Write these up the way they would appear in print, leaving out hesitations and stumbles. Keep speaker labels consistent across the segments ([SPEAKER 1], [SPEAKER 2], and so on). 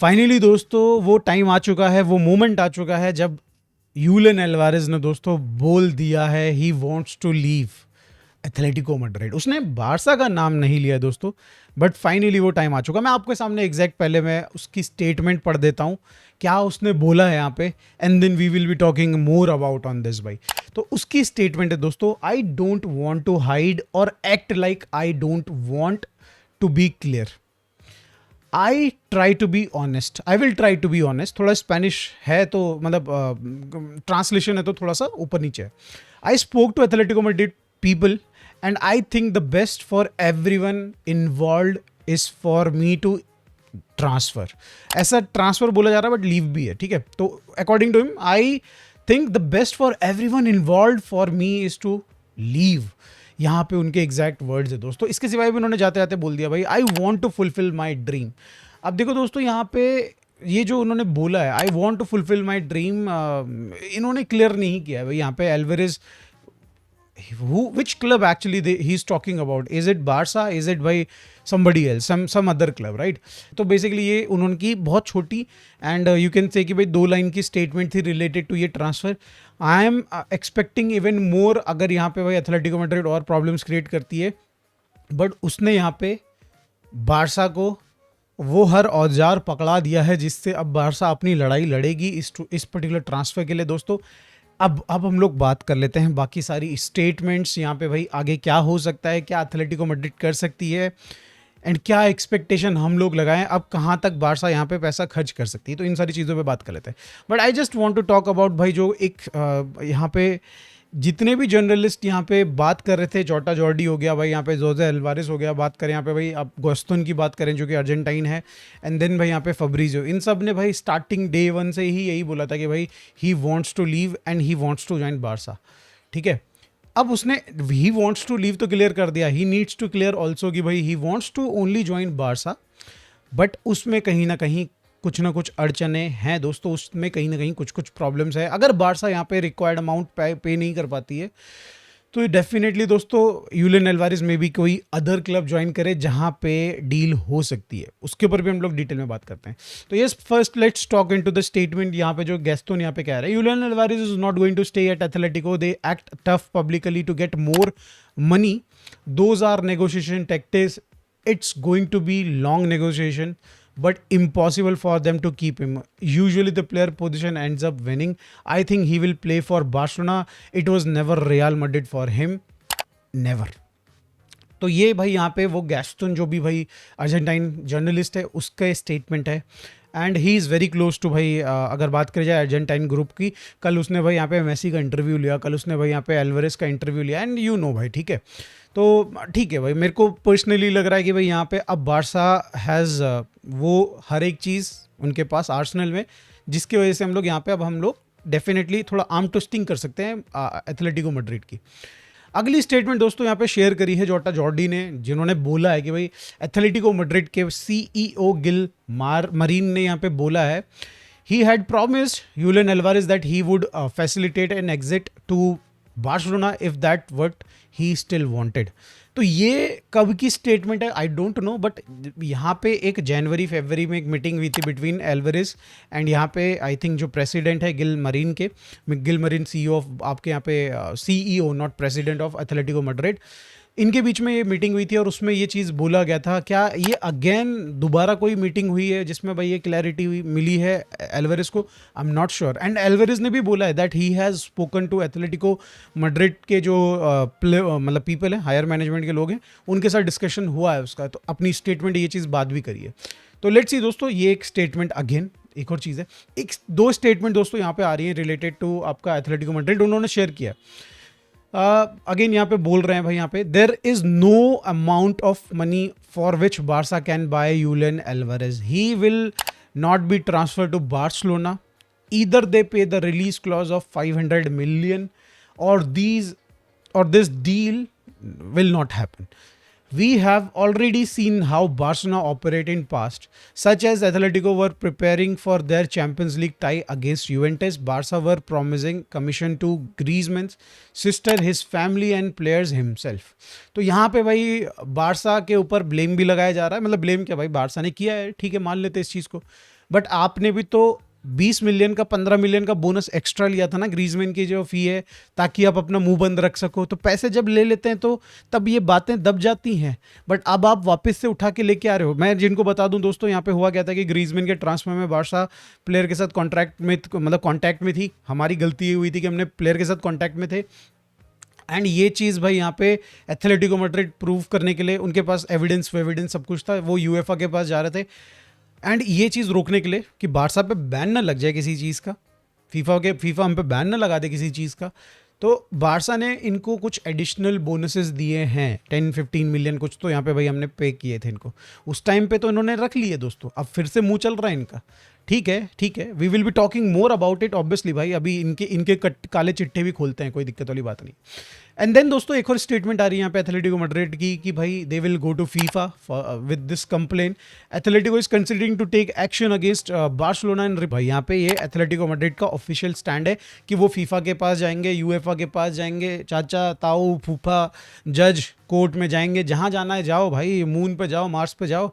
[SPEAKER 1] Finally दोस्तों वो time आ चुका है, वो मोमेंट आ चुका है जब यूलियन एल्वारेज ने दोस्तों बोल दिया है he wants to leave Atletico Madrid. उसने बारसा का नाम नहीं लिया दोस्तों, बट फाइनली वो टाइम आ चुका। मैं आपके सामने एग्जैक्ट पहले मैं उसकी स्टेटमेंट पढ़ देता हूँ क्या उसने बोला है यहाँ पे, and then we will be talking more about on this भाई। तो उसकी स्टेटमेंट है दोस्तों, I don't want to hide और act like I don't want to be clear. I try to be honest, I will try to be honest. थोड़ा Spanish है तो मतलब ट्रांसलेशन है तो थोड़ा सा ऊपर नीचे है। I spoke to Atletico Madrid people and I think the best for everyone involve is for me to transfer. ऐसा ट्रांसफर बोला जा रहा है बट लीव भी है, ठीक है। तो according to him I think the best for everyone involve for me is to leave. यहाँ पे उनके एग्जैक्ट वर्ड्स है दोस्तों। इसके सिवाय भी उन्होंने जाते जाते बोल दिया भाई I want to fulfil my dream. अब देखो दोस्तों यहाँ पे ये जो उन्होंने बोला है I want to fulfil my dream, इन्होंने क्लियर नहीं किया है भाई यहाँ पे Alvarez which club actually he's talking about. Is it Barca? Is it by somebody else, some other club, right? तो बेसिकली ये उन्होंने बहुत छोटी एंड यू कैन से कि भाई 2 लाइन की स्टेटमेंट थी रिलेटेड टू ये transfer. I am expecting even more अगर यहाँ पे भाई एथलेटिको मैड्रिड और प्रॉब्लम्स क्रिएट करती है, बट उसने यहाँ पे बारसा को वो हर औजार पकड़ा दिया है जिससे अब बारसा अपनी लड़ाई लड़ेगी इस पर्टिकुलर ट्रांसफर के लिए दोस्तों। अब हम लोग बात कर लेते हैं बाकी सारी स्टेटमेंट्स यहाँ पे भाई आगे क्या हो सकता है, क्या एथलेटिको मैड्रिड कर सकती है एंड क्या एक्सपेक्टेशन हम लोग लगाएं, अब कहाँ तक बारसा यहाँ पे पैसा खर्च कर सकती है। तो इन सारी चीज़ों पे बात कर लेते हैं। But I just want to talk about भाई जो एक यहाँ पे जितने भी जर्नलिस्ट यहाँ पे बात कर रहे थे, जोटा जॉर्डी हो गया भाई, यहाँ पे जोसे एल्वारेस हो गया, बात करें यहाँ पे भाई अब गोस्तोन की बात करें जो कि अर्जेंटाइन है, एंड देन भाई यहाँ पे फब्रीजो, इन सब ने भाई स्टार्टिंग डे 1 से ही यही बोला था कि भाई he wants to leave and he wants to join Barca, ठीक है। अब उसने ही वांट्स टू लीव तो क्लियर कर दिया, he needs to clear also कि भाई he wants to only join Barca, but उसमें कहीं ना कहीं कुछ ना कुछ अड़चने हैं दोस्तों, उसमें कहीं ना कहीं कुछ प्रॉब्लम्स है। अगर बारसा यहाँ पे रिक्वायर्ड अमाउंट पे नहीं कर पाती है तो डेफिनेटली दोस्तों यूलियन एल्वारेज में भी कोई अदर क्लब ज्वाइन करे जहाँ पे डील हो सकती है, उसके ऊपर भी हम लोग डिटेल में बात करते हैं। तो yes, first let's talk into the statement. यहाँ पे जो गेस्टोन यहाँ पे कह रहे हैं, Julian Alvarez is not going to stay at Atletico, they act tough publicly to get more money, those are negotiation tactics, it's going to be long negotiation but impossible for them to keep him. Usually the player position ends up winning. I think he will play for Barcelona. It was never Real Madrid for him, never. तो ये भाई यहाँ पे वो Gaston जो भी भाई Argentine journalist है उसका स्टेटमेंट है and he is very close to भाई अगर बात करी जाए अर्जेंटाइन ग्रुप की, कल उसने भाई यहाँ पे मेसी का इंटरव्यू लिया, कल उसने भाई यहाँ पे एल्वारेज का इंटरव्यू लिया एंड यू नो भाई, ठीक है। तो ठीक है भाई, मेरे को पर्सनली लग रहा है कि भाई यहाँ पे अब बारसा हैज़ वो हर एक चीज़ उनके पास आर्सेनल में, जिसकी वजह से हम लोग डेफिनेटली थोड़ा आर्म ट्विस्टिंग कर सकते हैं एथलेटिको मैड्रिड की। अगली स्टेटमेंट दोस्तों यहाँ पे शेयर करी है जोटा जॉर्डी ने, जिन्होंने बोला है कि भाई एथलेटिको मैड्रिड के सीईओ गिल मरीन ने यहाँ पे बोला है he had promised Julian Alvarez that he would facilitate an exit to Barcelona if that what he still wanted. तो ये कब की स्टेटमेंट है आई डोंट नो, बट यहाँ पे एक फरवरी में एक मीटिंग हुई थी बिटवीन एल्वारेज एंड यहाँ पे आई थिंक जो प्रेसिडेंट है गिल मरीन सीईओ ऑफ आपके यहाँ पे CEO not president of Atletico Madrid, इनके बीच में ये मीटिंग हुई थी और उसमें ये चीज़ बोला गया था। क्या ये अगेन दोबारा कोई मीटिंग हुई है जिसमें भाई ये क्लैरिटी मिली है एल्वारेज को? I am not sure. And Alvarez ने भी बोला है that he has spoken to Atletico Madrid के जो मतलब पीपल हैं, हायर मैनेजमेंट के लोग हैं, उनके साथ डिस्कशन हुआ है उसका, तो अपनी स्टेटमेंट ये चीज़ बात भी करी है। तो लेट्स सी दोस्तों, ये एक स्टेटमेंट अगेन एक और चीज़ है, एक 2 स्टेटमेंट दोस्तों यहाँ पे आ रही है रिलेटेड टू आपका एथलेटिको मैड्रिड, उन्होंने शेयर किया। अगेन यहाँ पे बोल रहे हैं भाई यहाँ पे there is no amount of money for which Barca can buy Julian Alvarez, he will not be transfer to Barcelona, either they pay the release clause of 500 million और this deal will not happen. We have already seen how Barcelona operate in past, such as Atletico were preparing for their Champions League tie against Juventus. Barca were promising commission to Griezmann's sister, his family and players himself. तो यहाँ पे भाई Barça के ऊपर blame भी लगाया जा रहा है, मतलब ब्लेम क्या भाई बारसा ने किया है, ठीक है मान लेते इस चीज़ को, बट आपने भी तो 20 मिलियन का 15 मिलियन का बोनस एक्स्ट्रा लिया था ना ग्रीजमैन की जो फी है, ताकि आप अपना मुंह बंद रख सको। तो पैसे जब ले लेते हैं तो तब ये बातें दब जाती हैं, बट अब आप वापस से उठा के लेके आ रहे हो। मैं जिनको बता दूं दोस्तों, यहाँ पे हुआ क्या था कि ग्रीजमैन के ट्रांसफर में बारसा प्लेयर के साथ कॉन्ट्रैक्ट में, मतलब कॉन्टैक्ट में थी। हमारी गलती ये हुई थी कि हमने प्लेयर के साथ कॉन्टैक्ट में थे, एंड ये चीज़ भाई यहाँ पे एथलेटिको मैड्रिड प्रूव करने के लिए उनके पास एविडेंस सब कुछ था, वो यूएफए के पास जा रहे थे। एंड ये चीज़ रोकने के लिए कि बारसा पे बैन ना लग जाए किसी चीज़ का, फीफा हम पे बैन ना लगा दे किसी चीज़ का, तो बारसा ने इनको कुछ एडिशनल बोनसेस दिए हैं, 10-15 मिलियन कुछ तो यहाँ पे भाई हमने पे किए थे इनको उस टाइम पे, तो इन्होंने रख लिए दोस्तों। अब फिर से मुंह चल रहा है इनका, ठीक है, we will be talking more about it obviously भाई। अभी इनके काले चिट्ठे भी खोलते हैं, कोई दिक्कत वाली बात नहीं। एंड देन दोस्तों एक और स्टेटमेंट आ रही है यहाँ पे एथलेटिको मैड्रिड की कि भाई they will go to FIFA with this complain, Atletico is considering to take action against Barcelona and भाई यहाँ पे ये एथलेटिको मैड्रिड का ऑफिशियल स्टैंड है कि वो फीफा के पास जाएंगे, यूएफए के पास जाएंगे, चाचा ताऊ फूफा जज कोर्ट में जाएंगे, जहाँ जाना है जाओ भाई, मून पे जाओ, मार्स पे जाओ,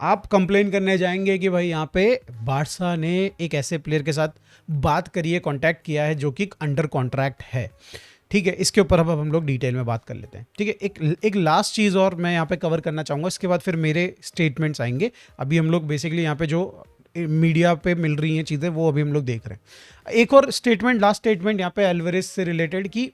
[SPEAKER 1] आप कंप्लेन करने जाएंगे कि भाई यहाँ पे बारसा ने एक ऐसे प्लेयर के साथ बात करी है, कॉन्टैक्ट किया है जो कि अंडर कॉन्ट्रैक्ट है। ठीक है, इसके ऊपर अब हम लोग डिटेल में बात कर लेते हैं। ठीक है, एक लास्ट चीज़ और मैं यहाँ पे कवर करना चाहूँगा, इसके बाद फिर मेरे स्टेटमेंट्स आएंगे। अभी हम लोग बेसिकली यहाँ पे जो मीडिया पे मिल रही हैं चीज़ें वो अभी हम लोग देख रहे हैं। एक और स्टेटमेंट, लास्ट स्टेटमेंट यहाँ पे एल्वारेज से रिलेटेड, कि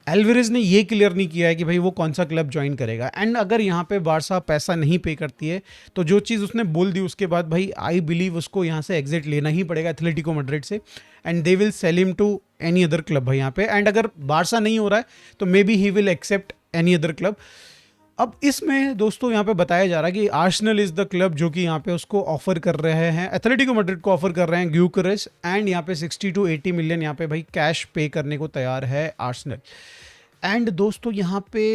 [SPEAKER 1] एल्वारेज ने ये क्लियर नहीं किया है कि भाई वो कौन सा क्लब ज्वाइन करेगा। एंड अगर यहाँ पे बारसा पैसा नहीं पे करती है तो जो चीज़ उसने बोल दी उसके बाद भाई आई बिलीव उसको यहाँ से एग्जिट लेना ही पड़ेगा एथलेटिको मैड्रिड से, and they will sell him to any other club भाई यहाँ पे। एंड अगर बारसा नहीं हो रहा है तो maybe he will accept any other club. अब इसमें दोस्तों यहाँ पे बताया जा रहा है कि आर्सेनल इज द क्लब जो कि यहाँ पे उसको ऑफर कर रहे हैं, एथलेटिको मैड्रिड को ऑफर कर रहे हैं ग्यूकरेस, एंड यहाँ पे 60-80 मिलियन यहाँ पे भाई कैश पे करने को तैयार है आर्सेनल। एंड दोस्तों यहाँ पे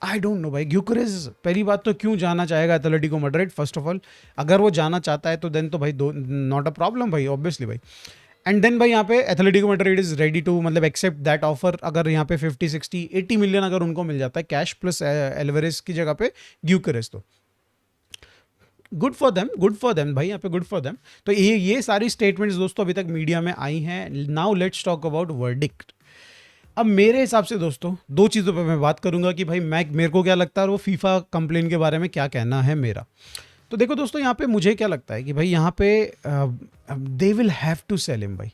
[SPEAKER 1] आई डोंट नो भाई ग्यूकरेस पहली बात तो क्यों जाना चाहेगा Atletico Madrid. First of all अगर वो जाना चाहता है तो देन तो भाई नॉट अ प्रॉब्लम भाई, ऑब्वियसली भाई। एंड देन भाई यहाँ पे Atletico Madrid is ready to मतलब एक्सेप्ट दैट ऑफर। अगर यहाँ पे 50-60-80 मिलियन अगर उनको मिल जाता है कैश प्लस एल्वारेज की जगह पे ग्यूकरेस, तो गुड फॉर देम भाई, यहाँ पे गुड फॉर देम। तो ये सारी स्टेटमेंट्स दोस्तों अभी तक मीडिया में आई हैं। Now let's talk about verdict. अब मेरे हिसाब से दोस्तों दो चीज़ों पे मैं बात करूंगा कि भाई मेरे को क्या लगता है और वो फीफा कंप्लेन के बारे में क्या कहना है मेरा। तो देखो दोस्तों यहाँ पे मुझे क्या लगता है कि भाई यहाँ पे they will have to sell him भाई,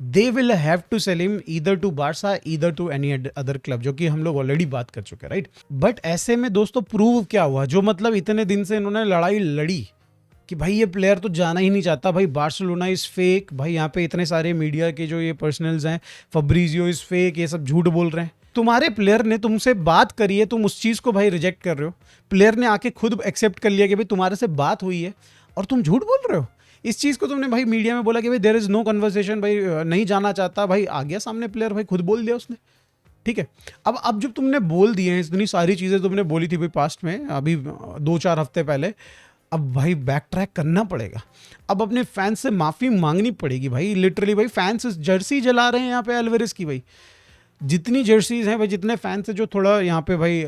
[SPEAKER 1] they will have to sell him either to Barca either to any other club, जो कि हम लोग ऑलरेडी बात कर चुके हैं राइट। बट ऐसे में दोस्तों प्रूव क्या हुआ, जो मतलब इतने दिन से इन्होंने लड़ाई लड़ी कि भाई ये प्लेयर तो जाना ही नहीं चाहता भाई, बार्सिलोना इज फेक भाई। यहाँ पे इतने सारे मीडिया के जो ये पर्सनल्स हैं, फब्रीजियो इज फेक, ये सब झूठ बोल रहे हैं। तुम्हारे प्लेयर ने तुमसे बात करी है, तुम उस चीज़ को भाई रिजेक्ट कर रहे हो। प्लेयर ने आके खुद एक्सेप्ट कर लिया कि भाई तुम्हारे से बात हुई है और तुम झूठ बोल रहे हो। इस चीज़ को तुमने भाई मीडिया में बोला कि भाई देयर इज नो कन्वर्सेशन, भाई नहीं जाना चाहता, भाई आ गया सामने प्लेयर, भाई खुद बोल दिया उसने। ठीक है, अब जब तुमने बोल दिए हैं इतनी सारी चीज़ें तुमने बोली थी भाई पास्ट में, अभी 2-4 हफ्ते पहले, अब भाई बैक ट्रैक करना पड़ेगा। अब अपने फैंस से माफ़ी मांगनी पड़ेगी भाई, लिटरली भाई। फैंस जर्सी जला रहे हैं यहाँ पे एल्वारेज की भाई, जितनी जर्सीज हैं भाई, जितने फैंस हैं जो थोड़ा यहाँ पे भाई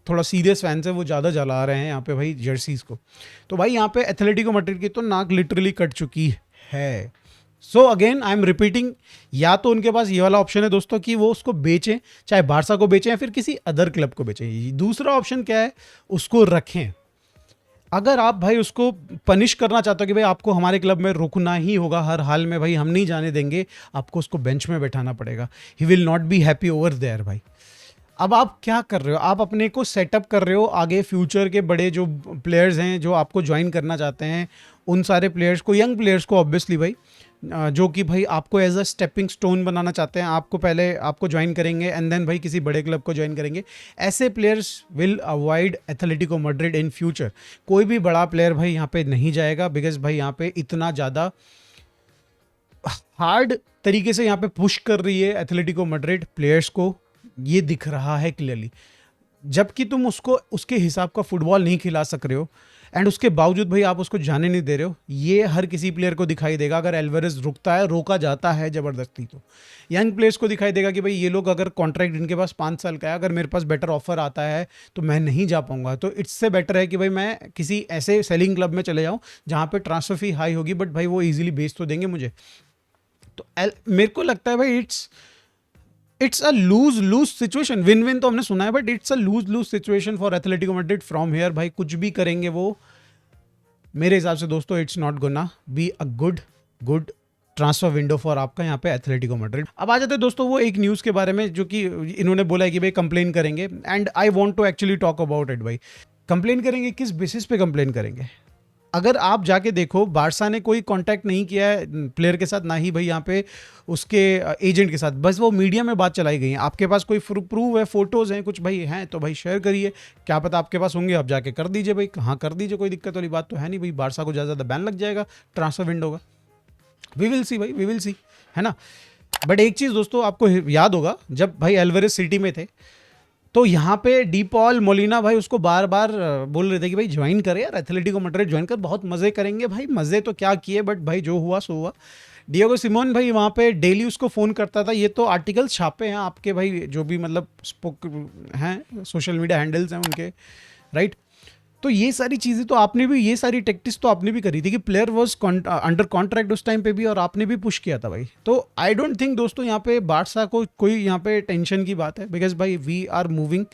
[SPEAKER 1] थोड़ा सीरियस फैंस हैं वो ज़्यादा जला रहे हैं यहाँ पे भाई जर्सीज़ को। तो भाई यहाँ पे एथलेटिको मैड्रिड की तो नाक लिटरली कट चुकी है। So again I am repeating, या तो उनके पास ये वाला ऑप्शन है दोस्तों कि वो उसको बेचें, चाहे बारसा को बेचें या फिर किसी अदर क्लब को बेचें। दूसरा ऑप्शन क्या है, उसको रखें। अगर आप भाई उसको पनिश करना चाहते हो कि भाई आपको हमारे क्लब में रुकना ही होगा हर हाल में भाई, हम नहीं जाने देंगे, आपको उसको बेंच में बैठाना पड़ेगा। He will not be happy over there भाई। अब आप क्या कर रहे हो, आप अपने को सेटअप कर रहे हो आगे फ्यूचर के बड़े जो प्लेयर्स हैं जो आपको ज्वाइन करना चाहते हैं, उन सारे प्लेयर्स को, यंग प्लेयर्स को ऑब्वियसली भाई, जो कि भाई आपको एज अ स्टेपिंग स्टोन बनाना चाहते हैं, आपको पहले आपको ज्वाइन करेंगे एंड देन भाई किसी बड़े क्लब को ज्वाइन करेंगे। ऐसे players will avoid Atletico Madrid in future. कोई भी बड़ा प्लेयर भाई यहाँ पे नहीं जाएगा, बिकॉज भाई यहाँ पे इतना ज़्यादा हार्ड तरीके से यहाँ पे पुश कर रही है एथलेटिको मैड्रिड प्लेयर्स को, ये दिख रहा है क्लियरली। जबकि तुम उसको उसके हिसाब का फुटबॉल नहीं खिला सक रहे हो, एंड उसके बावजूद भाई आप उसको जाने नहीं दे रहे हो। ये हर किसी प्लेयर को दिखाई देगा अगर एल्वारेज रुकता है, रोका जाता है ज़बरदस्ती, तो यंग प्लेयर्स को दिखाई देगा कि भाई ये लोग अगर कॉन्ट्रैक्ट इनके पास 5 साल का है, अगर मेरे पास बेटर ऑफर आता है तो मैं नहीं जा पाऊंगा, तो इससे बेटर है कि भाई मैं किसी ऐसे सेलिंग क्लब में चले जाऊँ जहाँ पे ट्रांसफर फी हाई होगी, बट भाई वो ईजिली बेच तो देंगे मुझे। तो मेरे को लगता है भाई it's a lose lose situation. Win win तो हमने सुना है, but it's a lose lose situation for Atletico Madrid from here. भाई कुछ भी करेंगे वो, मेरे हिसाब से दोस्तों it's not gonna be a good transfer window for आपका यहाँ पे एथलेटिको मैड्रिड। अब आ जाते हैं दोस्तों वो एक न्यूज़ के बारे में जो कि इन्होंने बोला है कि भाई कंप्लेन करेंगे, and I want to actually talk about it. भाई कंप्लेन करेंगे, किस बेसिस पे कंप्लेन करेंगे? अगर आप जाके देखो, बारसा ने कोई कांटेक्ट नहीं किया है प्लेयर के साथ, ना ही भाई यहाँ पे उसके एजेंट के साथ, बस वो मीडिया में बात चलाई गई है। आपके पास कोई प्रूफ है, फोटोज़ हैं, कुछ भाई हैं तो भाई शेयर करिए, क्या पता आपके पास होंगे, आप जाके कर दीजिए भाई, हाँ कर दीजिए, कोई दिक्कत वाली बात तो है नहीं भाई। बारसा को ज़्यादा बैन लग जाएगा ट्रांसफर विंडो का, वी विल सी भाई, वी विल सी, है ना। बट एक चीज़ दोस्तों आपको याद होगा, जब भाई एल्वारेज सिटी में थे तो यहाँ पे डी पॉल मोलिना भाई उसको बार बार बोल रहे थे कि भाई ज्वाइन करे यार, एथलेटिको मैड्रिड ज्वाइन कर, बहुत मज़े करेंगे। भाई मज़े तो क्या किए, बट भाई जो हुआ सो हुआ। डिएगो सिमोन भाई वहाँ पे डेली उसको फ़ोन करता था, ये तो आर्टिकल छापे हैं आपके भाई, जो भी मतलब स्पोक हैं, सोशल मीडिया हैंडल्स हैं उनके, राइट। तो ये सारी चीज़ें तो आपने भी, ये सारी टैक्टिक्स तो आपने भी करी थी कि प्लेयर वॉज अंडर कॉन्ट्रैक्ट उस टाइम पे भी, और आपने भी पुश किया था भाई। तो आई डोंट थिंक दोस्तों यहाँ पे बारसा को कोई यहाँ पे टेंशन की बात है, बिकॉज भाई वी आर मूविंग,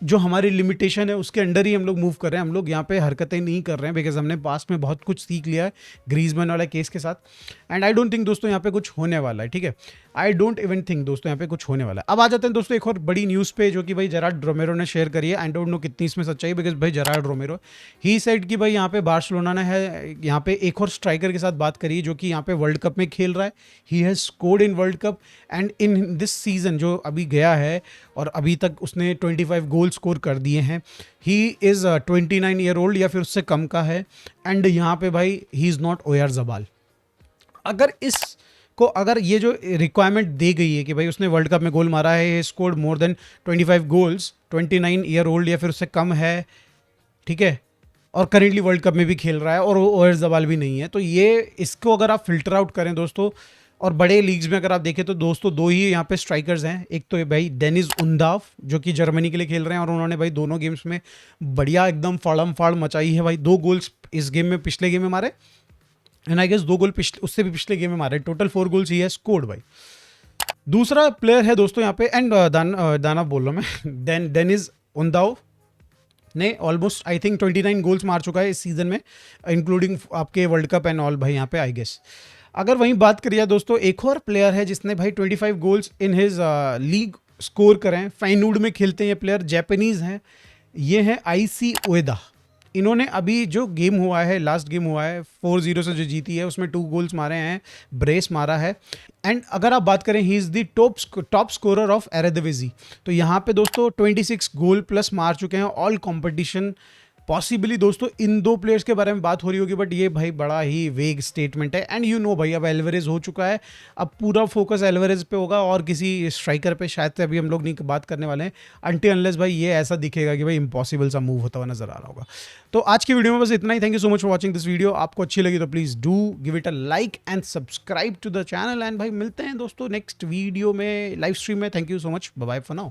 [SPEAKER 1] जो हमारी लिमिटेशन है उसके अंडर ही हम लोग मूव कर रहे हैं। हम लोग यहाँ पे हरकतें नहीं कर रहे हैं, बिकॉज हमने पास्ट में बहुत कुछ सीख लिया है ग्रीजमैन वाला केस के साथ, एंड आई डोंट थिंक दोस्तों यहाँ पे कुछ होने वाला है, ठीक है। आई डोंट इवन थिंक दोस्तों यहाँ पे कुछ होने वाला है। अब आ जाते हैं दोस्तों एक और बड़ी न्यूज़ पे, जो कि भाई जेरार्ड रोमेरो ने शेयर करी है। आई डोंट नो कितनी इसमें सच्चाई, बिकॉज भाई जेरार्ड रोमेरो ही सेड कि भाई यहाँ पे बार्सिलोना ने है यहाँ पे एक और स्ट्राइकर के साथ बात करी, जो कि यहाँ पे वर्ल्ड कप में खेल रहा है। He has scored in world cup, and in this season जो अभी गया है, और अभी तक उसने 25 गोल स्कोर कर दिए हैं। ही इज़ 29 ईयर ओल्ड या फिर उससे कम का है, एंड यहाँ पे भाई ही इज़ नॉट ओयारज़ाबाल। अगर ये जो रिक्वायरमेंट दी गई है कि भाई उसने वर्ल्ड कप में गोल मारा है, scored more than 25 goals, 29 year old या फिर उससे कम है, ठीक है, और करेंटली वर्ल्ड कप में भी खेल रहा है, और ओयारज़ाबाल भी नहीं है, तो ये इसको अगर आप फिल्टर आउट करें दोस्तों, और बड़े लीग्स में अगर आप देखें तो दोस्तों दो ही यहाँ पे स्ट्राइकर्स हैं। एक तो भाई डेनिस उंदाव जो कि जर्मनी के लिए खेल रहे हैं, और उन्होंने भाई दोनों गेम्स में बढ़िया एकदम फाड़म फाड़ मचाई है भाई। 2 गोल्स इस गेम में, पिछले गेम में मारे, एंड आई गेस 2 गोल उससे भी पिछले गेम में मारे, टोटल 4 गोल्स ही है स्कोर्ड भाई। दूसरा प्लेयर है दोस्तों यहाँ पे, एंड दाना बोल रहा हूँ मैं, डेनिस उंदाव ने ऑलमोस्ट आई थिंक 29 गोल्स मार चुका है इस सीजन में, इंक्लूडिंग आपके वर्ल्ड कप एंड ऑल भाई यहाँ पे आई गेस। अगर वहीं बात करिए दोस्तों, एक और प्लेयर है जिसने भाई 25 goals in his league score करें, फाइनूड में खेलते हैं ये प्लेयर, जापानीज हैं, ये है आईसी उएदा। इन्होंने अभी जो गेम हुआ है, लास्ट गेम हुआ है 4-0 से जो जीती है, उसमें 2 गोल्स मारे हैं, ब्रेस मारा है, एंड अगर आप बात करें he is the top scorer of Eredivisie. तो यहाँ पे दोस्तों 26 गोल प्लस मार चुके हैं ऑल कॉम्पिटिशन। पॉसिबली दोस्तों इन 2 प्लेयर्स के बारे में बात हो रही होगी, बट ये भाई बड़ा ही वेग स्टेटमेंट है, एंड यू नो भाई अब एल्वारेज हो चुका है, अब पूरा फोकस एल्वारेज पे होगा, और किसी स्ट्राइकर पे शायद से अभी हम लोग नहीं बात करने वाले हैं, अनटिल अनलेस भाई ये ऐसा दिखेगा कि भाई इंपॉसिबल सा मूव होता हुआ नजर आ रहा होगा। तो आज की वीडियो में बस इतना ही। Thank you so much for watching this video. आपको अच्छी लगी तो please do give it a like and subscribe to the channel, and भाई मिलते हैं दोस्तों नेक्स्ट वीडियो में, लाइव स्ट्रीम में। Thank you so much, bye bye for now.